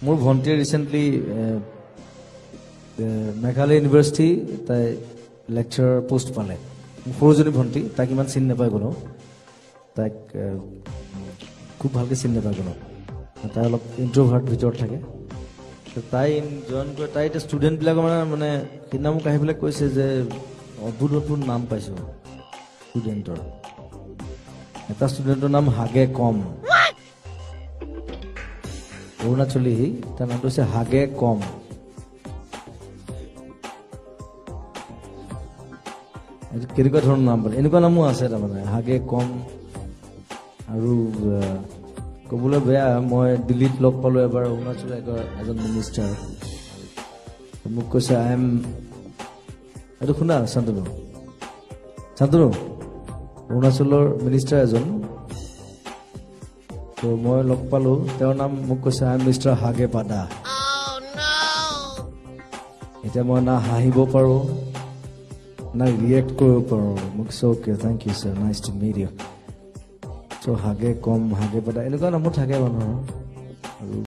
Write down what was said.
মোৰ ভণ্টি recently Meghalaya university তাই লেকচাৰ পোষ্ট পালে সৰুজনী ভণ্টি তাক ইমান চিনি নাপায় কোনো তাক খুব ভালকৈ চিনি নাপায় কোনো তাই অলপ ইন্ট্ৰোভাৰ্ট ভিতৰত থাকে তাই জইন কৰে তাই এতিয়া ষ্টুডেণ্টবিলাকৰ মানে সেইদিনা মোক আহি পেলাই কৈছে যে অদ্ভুত অদ্ভুত নাম পাইছোঁ ষ্টুডেণ্টৰ এটা ষ্টুডেণ্টৰ নাম হাগে কম অৰুণাচলী তাৰ নামটো হৈছে হাগে কম কেনেকুৱা ধৰণৰ নাম পালে এনেকুৱা নামো আছে তাৰমানে হাগে কম আৰু ক'বলৈ বেয়া মই দিল্লীত লগ পালোঁ এবাৰ অৰুণাচলৰ এজন মিনিষ্টাৰ মোক কৈছে এইটো শুনা শান্তনু অৰুণাচলৰ মিনিষ্টাৰ এজন তো মই লগ পালোঁ তেওঁৰ নাম মোক কৈছে মিষ্টাৰ হাগে পাদা এতিয়া মই না হাঁহিব পাৰোঁ না ৰিয়েক্ট কৰিব পাৰোঁ মোক okay thank you sir nice to meet you চ' হাগে কম হাগে পাদা এনেকুৱা নামো থাকে মানুহৰ আৰু